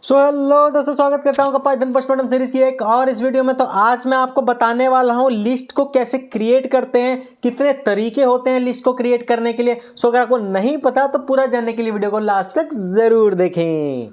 So hello दोस्तों, स्वागत करता हूँ पाइथन पोस्टमार्टम सीरीज की एक और इस वीडियो में। तो आज मैं आपको बताने वाला हूँ लिस्ट को कैसे क्रिएट करते हैं, कितने तरीके होते हैं लिस्ट को क्रिएट करने के लिए। सो अगर आपको नहीं पता तो पूरा जानने के लिए वीडियो को लास्ट तक जरूर देखें।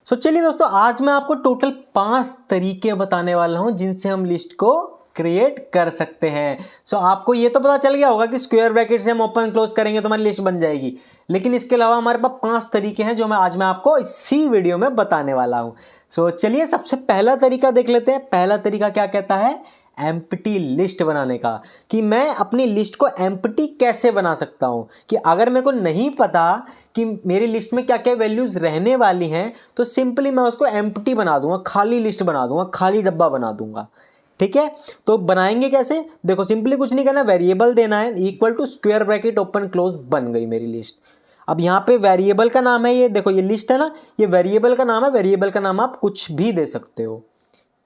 सो चलिए दोस्तों, आज मैं आपको टोटल 5 तरीके बताने वाला हूँ जिनसे हम लिस्ट को क्रिएट कर सकते हैं। सो आपको ये तो पता चल गया होगा कि स्क्वायर ब्रैकेट से हम ओपन क्लोज करेंगे तो हमारी लिस्ट बन जाएगी, लेकिन इसके अलावा हमारे पास 5 तरीके हैं जो मैं आपको इसी वीडियो में बताने वाला हूँ। सो चलिए सबसे पहला तरीका देख लेते हैं। पहला तरीका क्या कहता है, एम्प्टी लिस्ट बनाने का, कि मैं अपनी लिस्ट को एम्प्टी कैसे बना सकता हूं। कि अगर मेरे को नहीं पता कि मेरी लिस्ट में क्या क्या वैल्यूज रहने वाली हैं तो सिंपली मैं उसको एम्प्टी बना दूंगा, खाली लिस्ट बना दूंगा, खाली डब्बा बना दूंगा। ठीक है, तो बनाएंगे कैसे, देखो सिंपली कुछ नहीं करना, वेरिएबल देना है equal to square bracket open close, बन गई मेरी लिस्ट। अब यहाँ पे वेरिएबल का नाम है, ये देखो ये लिस्ट है ना, ये वेरिएबल का नाम है। वेरिएबल का नाम आप कुछ भी दे सकते हो।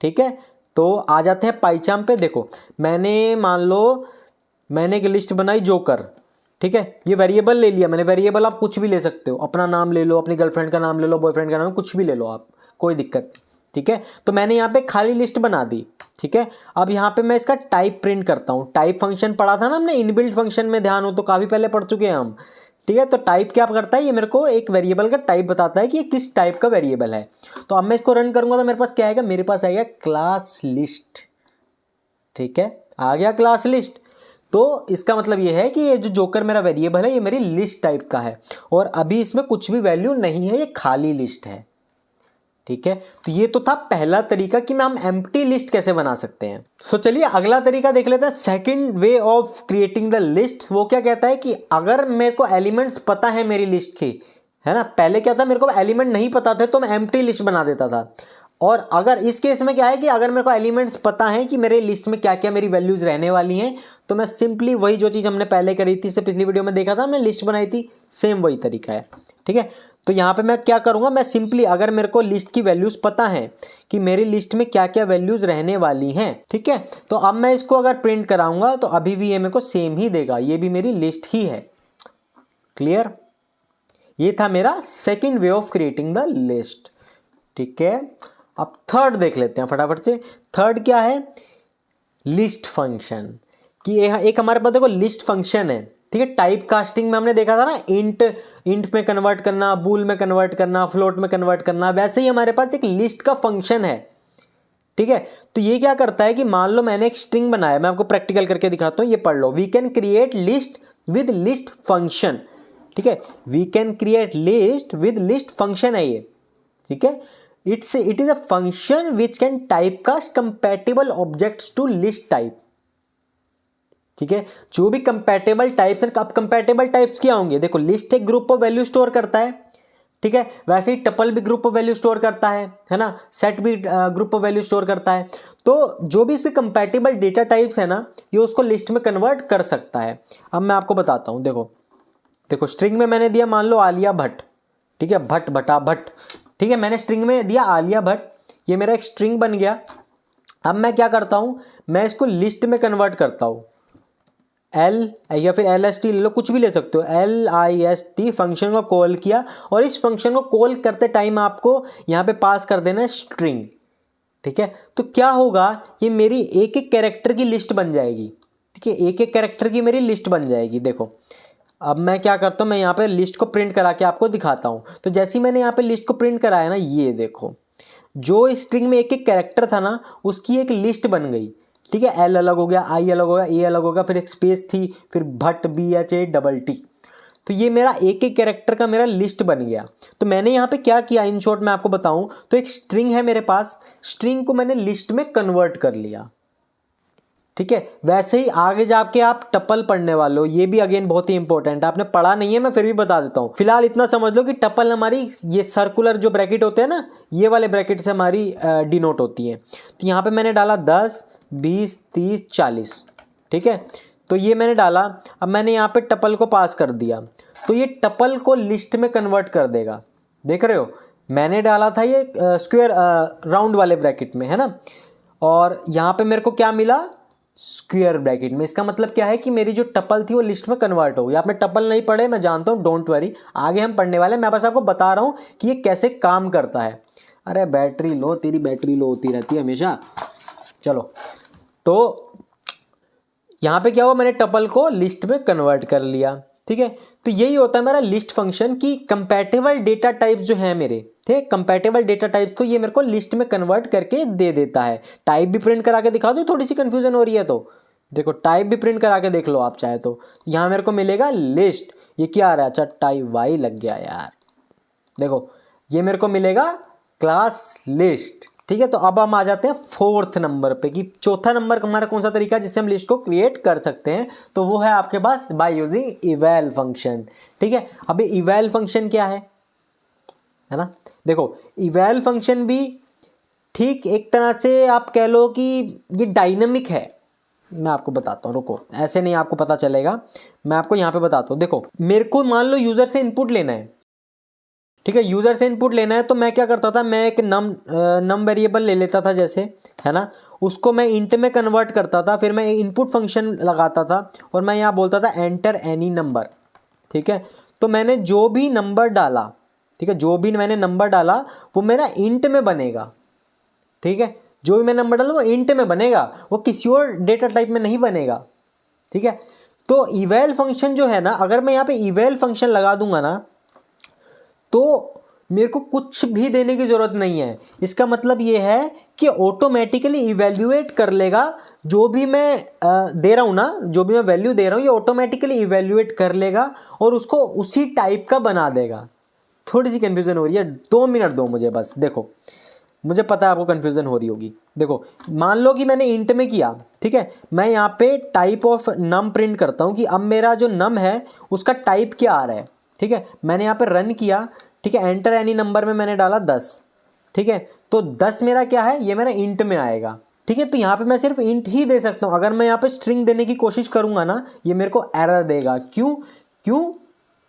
ठीक है, तो आ जाते हैं पाइचाम पे। देखो मैंने मान लो मैंने एक लिस्ट बनाई जोकर। ठीक है, ये वेरिएबल ले लिया मैंने। वेरिएबल आप कुछ भी ले सकते हो, अपना नाम ले लो, अपनी गर्लफ्रेंड का नाम ले लो, बॉयफ्रेंड का नाम, कुछ भी ले लो आप, कोई दिक्कत नहीं। ठीक है, तो मैंने यहाँ पे खाली लिस्ट बना दी। ठीक है, अब यहाँ पे मैं इसका टाइप प्रिंट करता हूँ। टाइप फंक्शन पढ़ा था ना हमने, इनबिल्ट फंक्शन में ध्यान हो तो काफ़ी पहले पढ़ चुके हैं हम। ठीक है, तो टाइप क्या करता है, ये मेरे को एक वेरिएबल का टाइप बताता है कि ये किस टाइप का वेरिएबल है। तो अब मैं इसको रन करूंगा तो मेरे पास क्या आएगा, मेरे पास आएगा क्लास लिस्ट। ठीक है, आ गया क्लास लिस्ट। तो इसका मतलब ये है कि ये जो जोकर मेरा वेरिएबल है ये मेरी लिस्ट टाइप का है और अभी इसमें कुछ भी वैल्यू नहीं है, ये खाली लिस्ट है। ठीक है, तो ये तो था पहला तरीका कि हम एम्प्टी लिस्ट कैसे बना सकते हैं। तो चलिए अगला तरीका देख लेते हैं, second way of creating the list. वो क्या कहता है कि अगर मेरे को एलिमेंट्स पता है मेरी लिस्ट की, है ना, पहले क्या था मेरे को एलिमेंट नहीं पता थे तो मैं एम्प्टी लिस्ट बना देता था। और अगर इस केस में क्या है कि अगर मेरे को एलिमेंट्स पता है कि मेरे लिस्ट में क्या क्या मेरी वैल्यूज रहने वाली हैं तो मैं सिंपली वही जो चीज़ हमने पहले करी थी, इससे पिछली वीडियो में देखा था हमने लिस्ट बनाई थी, सेम वही तरीका है। ठीक है, तो यहाँ पे मैं क्या करूँगा, मैं सिंपली अगर मेरे को लिस्ट की वैल्यूज़ पता है कि मेरी लिस्ट में क्या क्या वैल्यूज़ रहने वाली हैं, ठीक है, तो अब मैं इसको अगर प्रिंट कराऊंगा तो अभी भी ये मेरे को सेम ही देगा, ये भी मेरी लिस्ट ही है। क्लियर, ये था मेरा second way of creating the list. ठीक है, अब थर्ड देख लेते हैं फटाफट से। थर्ड क्या है, लिस्ट फंक्शन। कि एक हमारे पास देखो लिस्ट फंक्शन है। ठीक है, टाइप कास्टिंग में हमने देखा था ना, इंट में कन्वर्ट करना, बूल में कन्वर्ट करना, फ्लोट में कन्वर्ट करना, वैसे ही हमारे पास एक लिस्ट का फंक्शन है। ठीक है, तो ये क्या करता है कि मान लो मैंने एक स्ट्रिंग बनाया, मैं आपको प्रैक्टिकल करके दिखाता हूं, ये पढ़ लो। We can create list with list function. ठीक है, we can create list with list function है ये। ठीक है, it is a function which can type cast compatible objects to list type. ठीक है, जो भी कंपैटिबल टाइप्स हैं, अब कंपैटिबल टाइप्स क्या होंगे, देखो लिस्ट एक ग्रुप ऑफ वैल्यू स्टोर करता है। ठीक है, वैसे ही टपल भी ग्रुप ऑफ वैल्यू स्टोर करता है ना, सेट भी ग्रुप ऑफ वैल्यू स्टोर करता है। तो जो भी इसके कंपैटिबल डेटा टाइप्स है ना, ये उसको लिस्ट में कन्वर्ट कर सकता है। अब मैं आपको बताता हूँ, देखो स्ट्रिंग में मैंने दिया मान लो आलिया भट्ट। ठीक है, भट्ट भटा भट्ट। ठीक है, मैंने स्ट्रिंग में दिया आलिया भट्ट, ये मेरा एक स्ट्रिंग बन गया। अब मैं क्या करता हूँ, मैं इसको लिस्ट में कन्वर्ट करता हूँ। एल या फिर LST ले लो, कुछ भी ले सकते हो, LIST फंक्शन को कॉल किया और इस फंक्शन को कॉल करते टाइम आपको यहाँ पे पास कर देना है स्ट्रिंग। ठीक है, तो क्या होगा, ये मेरी एक एक कैरेक्टर की लिस्ट बन जाएगी। ठीक है, एक एक कैरेक्टर की मेरी लिस्ट बन जाएगी। देखो अब मैं क्या करता हूँ, मैं यहाँ पे लिस्ट को प्रिंट करा के आपको दिखाता हूँ। तो जैसे ही मैंने यहाँ पे लिस्ट को प्रिंट कराया ना, ये देखो जो स्ट्रिंग में एक एक कैरेक्टर था ना, उसकी एक लिस्ट बन गई। ठीक है, L अलग हो गया, I अलग हो गया, A अलग हो गया, फिर एक स्पेस थी, फिर भट्ट BHATT। तो ये मेरा एक एक कैरेक्टर का मेरा लिस्ट बन गया। तो मैंने यहाँ पे क्या किया, इन शॉर्ट मैं आपको बताऊं तो एक स्ट्रिंग है मेरे पास, स्ट्रिंग को मैंने लिस्ट में कन्वर्ट कर लिया। ठीक है, वैसे ही आगे जाके आप टपल पढ़ने वाले हो, ये भी अगेन बहुत ही इंपॉर्टेंट है, आपने पढ़ा नहीं है मैं फिर भी बता देता हूँ। फिलहाल इतना समझ लो कि टपल हमारी ये सर्कुलर जो ब्रैकेट होते हैं ना, ये वाले ब्रैकेट से हमारी डिनोट होती है। तो यहाँ पे मैंने डाला 10 20 30 40। ठीक है, तो ये मैंने डाला। अब मैंने यहाँ पे टपल को पास कर दिया तो ये टपल को लिस्ट में कन्वर्ट कर देगा। देख रहे हो, मैंने डाला था ये स्क्वायर राउंड वाले ब्रैकेट में, है ना, और यहाँ पे मेरे को क्या मिला, स्क्वायर ब्रैकेट में। इसका मतलब क्या है कि मेरी जो टपल थी वो लिस्ट में कन्वर्ट हो गई। आपने टपल नहीं पढ़े, मैं जानता हूँ, डोंट वरी, आगे हम पढ़ने वाले हैं। मैं बस आपको बता रहा हूँ कि ये कैसे काम करता है। अरे बैटरी लो, तेरी बैटरी लो होती रहती है हमेशा। चलो, तो यहाँ पे क्या हुआ, मैंने टपल को लिस्ट में कन्वर्ट कर लिया। ठीक है, तो यही होता है मेरा लिस्ट फंक्शन की कंपैटिबल डेटा टाइप जो है मेरे, ठीक, कंपैटिबल डेटा टाइप को ये मेरे को लिस्ट में कन्वर्ट करके दे देता है। टाइप भी प्रिंट करा के दिखा दो, थोड़ी सी कंफ्यूजन हो रही है तो देखो, टाइप भी प्रिंट करा के देख लो आप चाहे तो। यहाँ मेरे को मिलेगा लिस्ट, ये क्या आ रहा है, अच्छा टाइप वाई लग गया यार। देखो ये मेरे को मिलेगा क्लास लिस्ट। ठीक है, तो अब हम आ जाते हैं फोर्थ नंबर पे कि चौथा नंबर हमारा कौन सा तरीका है जिससे हम लिस्ट को क्रिएट कर सकते हैं। तो वो है आपके पास बाय यूजिंग इवैल फंक्शन। ठीक है, अब ये इवैल फंक्शन क्या है ना, देखो इवैल फंक्शन भी ठीक एक तरह से आप कह लो कि ये डायनेमिक है। मैं आपको बताता हूँ, रुको, ऐसे नहीं आपको पता चलेगा, मैं आपको यहाँ पे बताता हूँ। देखो मेरे को मान लो यूजर से इनपुट लेना है। ठीक है, यूजर से इनपुट लेना है तो मैं क्या करता था, मैं एक नम वेरिएबल ले लेता था जैसे, है ना, उसको मैं इंट में कन्वर्ट करता था, फिर मैं इनपुट फंक्शन लगाता था और मैं यहाँ बोलता था एंटर एनी नंबर। ठीक है, तो मैंने जो भी नंबर डाला, ठीक है, जो भी मैंने नंबर डाला वो मेरा इंट में बनेगा। ठीक है, जो भी मैं नंबर डालूँ वो इंट में बनेगा, वो किसी और डेटा टाइप में नहीं बनेगा। ठीक है, तो इवैल फंक्शन जो है ना, अगर मैं यहाँ पे इवैल फंक्शन लगा दूंगा ना तो मेरे को कुछ भी देने की ज़रूरत नहीं है। इसका मतलब ये है कि ऑटोमेटिकली इवैल्यूएट कर लेगा जो भी मैं दे रहा हूँ ना, जो भी मैं वैल्यू दे रहा हूँ ये ऑटोमेटिकली इवैल्यूएट कर लेगा और उसको उसी टाइप का बना देगा। थोड़ी सी कन्फ्यूज़न हो रही है, 2 मिनट दो मुझे बस। देखो मुझे पता है आपको कन्फ्यूज़न हो रही होगी। देखो मान लो कि मैंने इंट में किया, ठीक है, मैं यहाँ पे टाइप ऑफ नम प्रिंट करता हूँ कि अब मेरा जो नम है उसका टाइप क्या आ रहा है। ठीक है, मैंने यहाँ पे रन किया, ठीक है, एंटर एनी नंबर में मैंने डाला 10। ठीक है, तो 10 मेरा क्या है, ये मेरा इंट में आएगा। ठीक है, तो यहाँ पे मैं सिर्फ इंट ही दे सकता हूँ। अगर मैं यहाँ पे स्ट्रिंग देने की कोशिश करूँगा ना, ये मेरे को एरर देगा। क्यों क्यों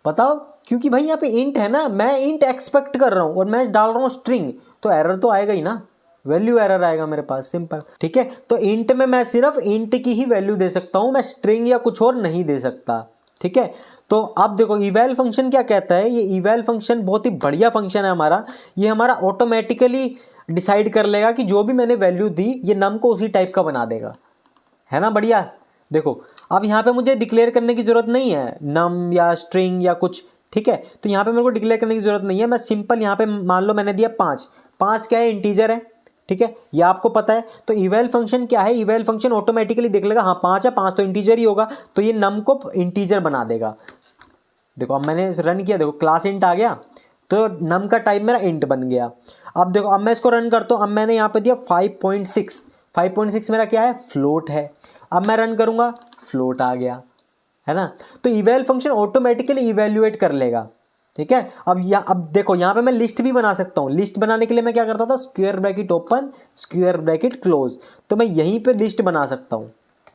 बताओ? क्योंकि भाई यहाँ पे इंट है ना, मैं इंट एक्सपेक्ट कर रहा हूँ और मैं डाल रहा हूँ स्ट्रिंग, तो एरर तो आएगा ही ना, वैल्यू एरर आएगा मेरे पास, सिंपल। ठीक है, तो इंट में मैं सिर्फ इंट की ही वैल्यू दे सकता हूँ, मैं स्ट्रिंग या कुछ और नहीं दे सकता। ठीक है, तो अब देखो इवैल फंक्शन क्या कहता है, ये इवैल फंक्शन बहुत ही बढ़िया फंक्शन है हमारा। ये हमारा ऑटोमेटिकली डिसाइड कर लेगा कि जो भी मैंने वैल्यू दी ये नम को उसी टाइप का बना देगा, है ना, बढ़िया। देखो अब यहाँ पे मुझे डिक्लेयर करने की ज़रूरत नहीं है नम या स्ट्रिंग या कुछ। ठीक है, तो यहाँ पे मेरे को डिक्लेयर करने की ज़रूरत नहीं है, मैं सिंपल यहाँ पे मान लो मैंने दिया 5। 5 क्या है, इंटीजर है। ठीक है, ये आपको पता है। तो इवैल फंक्शन क्या है, इवैल फंक्शन ऑटोमेटिकली देख लेगा, हाँ 5 है, 5 तो इंटीजर ही होगा, तो ये नम को इंटीजर बना देगा। देखो अब मैंने रन किया, देखो क्लास इंट आ गया, तो नम का टाइप मेरा इंट बन गया। अब देखो अब मैं इसको रन करता हूँ, अब मैंने यहाँ पे दिया 5.6। 5.6 मेरा क्या है, फ्लोट है। अब मैं रन करूँगा, फ्लोट आ गया, है ना। तो इवैल फंक्शन ऑटोमेटिकली इवैल्यूएट कर लेगा। ठीक है, अब देखो यहाँ पे मैं लिस्ट भी बना सकता हूँ। लिस्ट बनाने के लिए मैं क्या करता था, square bracket open square bracket close, तो मैं यहीं पे लिस्ट बना सकता हूँ।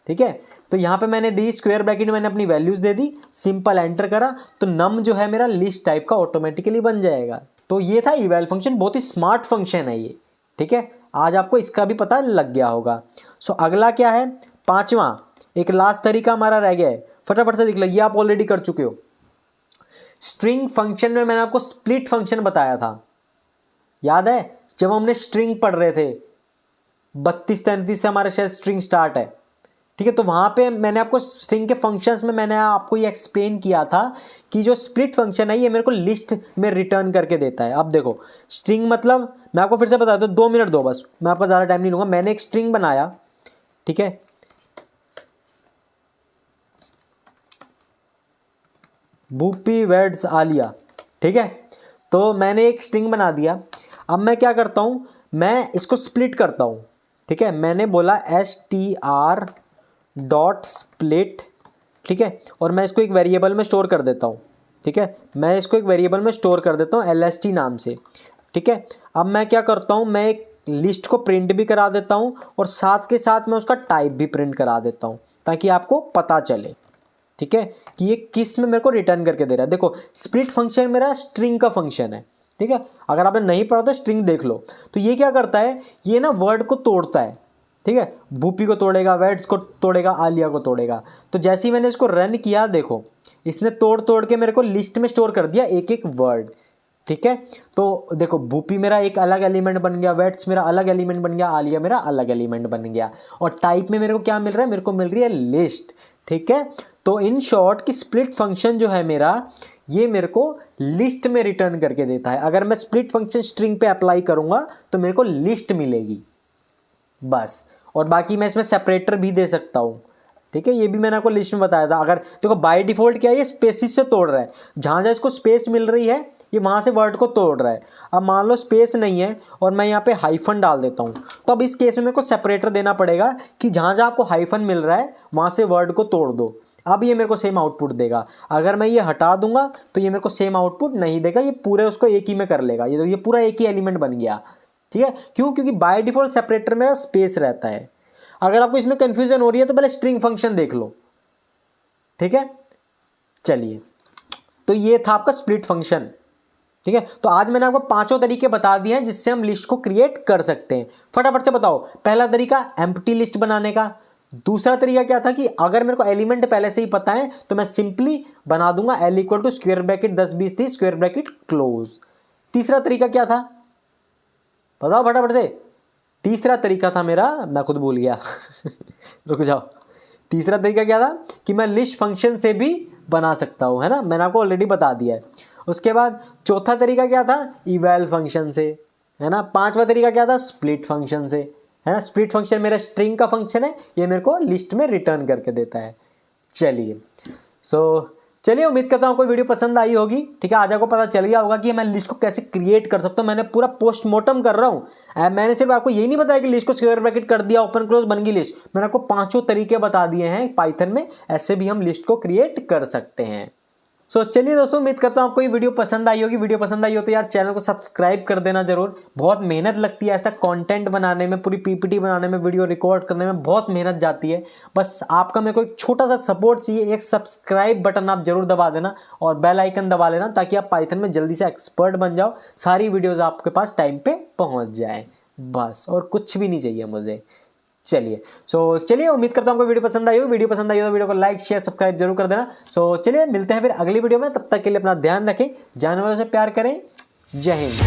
ठीक है, तो यहाँ पे मैंने दी स्क्वायर ब्रैकेट में मैंने अपनी वैल्यूज दे दी, सिंपल एंटर करा, तो नम जो है मेरा लिस्ट टाइप का ऑटोमेटिकली बन जाएगा। तो ये था इवैल फंक्शन, बहुत ही स्मार्ट फंक्शन है ये। ठीक है, आज आपको इसका भी पता लग गया होगा। सो अगला क्या है, 5वां, एक लास्ट तरीका हमारा रह गया है, फटाफट से देख लो, ये आप ऑलरेडी कर चुके हो। स्ट्रिंग फंक्शन में मैंने आपको स्प्लिट फंक्शन बताया था, याद है, जब हमने स्ट्रिंग पढ़ रहे थे, 32-33 से हमारे शायद स्ट्रिंग स्टार्ट है। ठीक है, तो वहाँ पे मैंने आपको स्ट्रिंग के फंक्शंस में मैंने आपको ये एक्सप्लेन किया था कि जो स्प्लिट फंक्शन है ये मेरे को लिस्ट में रिटर्न करके देता है। अब देखो स्ट्रिंग मतलब, मैं आपको फिर से बता दूँ, 2 मिनट दो बस, मैं आपका ज़्यादा टाइम नहीं लूँगा। मैंने एक स्ट्रिंग बनाया, ठीक है, भूपी वेड्स आलिया। ठीक है, तो मैंने एक स्ट्रिंग बना दिया। अब मैं क्या करता हूँ, मैं इसको स्प्लिट करता हूँ। ठीक है, मैंने बोला str डॉट स्प्लिट, ठीक है, और मैं इसको एक वेरिएबल में स्टोर कर देता हूँ। ठीक है, मैं इसको एक वेरिएबल में स्टोर कर देता हूँ lst नाम से। ठीक है, अब मैं क्या करता हूँ, मैं एक लिस्ट को प्रिंट भी करा देता हूँ और साथ के साथ मैं उसका टाइप भी प्रिंट करा देता हूँ ताकि आपको पता चले, ठीक है, कि ये किस में मेरे को रिटर्न करके दे रहा है। देखो स्प्लिट फंक्शन मेरा स्ट्रिंग का फंक्शन है। ठीक है, अगर आपने नहीं पढ़ा तो स्ट्रिंग देख लो। तो ये क्या करता है, ये ना वर्ड को तोड़ता है। ठीक है, भूपी को तोड़ेगा, वेट्स को तोड़ेगा, आलिया को तोड़ेगा। तो जैसे ही मैंने इसको रन किया, देखो इसने तोड़ तोड़ के मेरे को लिस्ट में स्टोर कर दिया एक एक वर्ड। ठीक है, तो देखो भूपी मेरा एक अलग एलिमेंट बन गया, वेट्स मेरा अलग एलिमेंट बन गया, आलिया मेरा अलग एलिमेंट बन गया। और टाइप में मेरे को क्या मिल रहा है, मेरे को मिल रही है लिस्ट। ठीक है, तो इन शॉर्ट की स्प्लिट फंक्शन जो है मेरा, ये मेरे को लिस्ट में रिटर्न करके देता है। अगर मैं स्प्लिट फंक्शन स्ट्रिंग पे अप्लाई करूंगा तो मेरे को लिस्ट मिलेगी बस। और बाकी मैं इसमें सेपरेटर भी दे सकता हूँ। ठीक है, ये भी मैंने आपको लिस्ट में बताया था। अगर देखो बाय डिफॉल्ट क्या है, ये स्पेसिस से तोड़ रहा है, जहाँ जहाँ इसको स्पेस मिल रही है ये वहाँ से वर्ड को तोड़ रहा है। अब मान लो स्पेस नहीं है और मैं यहाँ पे हाइफन डाल देता हूँ, तो अब इस केस में मेरे को सेपरेटर देना पड़ेगा कि जहाँ जहाँ आपको हाइफन मिल रहा है वहाँ से वर्ड को तोड़ दो। अब ये मेरे को सेम आउटपुट देगा। अगर मैं ये हटा दूंगा तो ये मेरे को सेम आउटपुट नहीं देगा, ये पूरे उसको एक ही में कर लेगा। ये पूरा एक ही एलिमेंट बन गया। ठीक है, क्यों? क्योंकि बाय डिफॉल्ट सेपरेटर में स्पेस रहता है। अगर आपको इसमें कंफ्यूजन हो रही है तो पहले स्ट्रिंग फंक्शन देख लो। ठीक है, चलिए, तो ये था आपका स्प्लिट फंक्शन। ठीक है, तो आज मैंने आपको पांचों तरीके बता दिए हैं जिससे हम लिस्ट को क्रिएट कर सकते हैं। फटाफट से बताओ। पहला तरीका एम्प्टी लिस्ट बनाने का। दूसरा तरीका क्या था कि अगर मेरे को एलिमेंट पहले से ही पता है तो मैं सिंपली बना दूंगा L equal to square bracket 10 20 30 square bracket close. तीसरा तरीका क्या था, बताओ फटाफट से। तीसरा तरीका था मेरा, मैं खुद भूल गया रुक जाओ। तीसरा तरीका क्या था कि मैं लिस्ट फंक्शन से भी बना सकता हूँ, है ना, मैंने आपको ऑलरेडी बता दिया है। उसके बाद चौथा तरीका क्या था, इवैल फंक्शन से, है ना। पांचवा तरीका क्या था, स्प्लिट फंक्शन से, है ना। स्प्लिट फंक्शन मेरा स्ट्रिंग का फंक्शन है, ये मेरे को लिस्ट में रिटर्न करके देता है। चलिए, चलिए, उम्मीद करता हूँ आपको वीडियो पसंद आई होगी। ठीक है, आज आपको पता चल गया होगा कि मैं लिस्ट को कैसे क्रिएट कर सकता हूँ। मैंने पूरा पोस्टमार्टम कर रहा हूँ। मैंने सिर्फ आपको यही नहीं बताया कि लिस्ट को स्क्वायर ब्रैकेट कर दिया, ओपन क्लोज बन गई लिस्ट। मैंने आपको पांचों तरीके बता दिए हैं पाइथन में, ऐसे भी हम लिस्ट को क्रिएट कर सकते हैं। चलिए दोस्तों, उम्मीद करता हूँ आपको ये वीडियो पसंद आई होगी। वीडियो पसंद आई हो तो यार चैनल को सब्सक्राइब कर देना जरूर। बहुत मेहनत लगती है ऐसा कंटेंट बनाने में, पूरी पीपीटी बनाने में, वीडियो रिकॉर्ड करने में बहुत मेहनत जाती है। बस आपका मेरे को एक छोटा सा सपोर्ट चाहिए, एक सब्सक्राइब बटन आप जरूर दबा देना और बेल आइकन दबा लेना, ताकि आप पाइथन में जल्दी से एक्सपर्ट बन जाओ, सारी वीडियोज़ आपके पास टाइम पर पहुँच जाए। बस, और कुछ भी नहीं चाहिए मुझे। चलिए, चलिए, उम्मीद करता हूँ आपको वीडियो पसंद आई हो। वीडियो पसंद आई हो तो वीडियो को लाइक शेयर सब्सक्राइब जरूर कर देना। चलिए, मिलते हैं फिर अगली वीडियो में। तब तक के लिए अपना ध्यान रखें, जानवरों से प्यार करें। जय हिंद।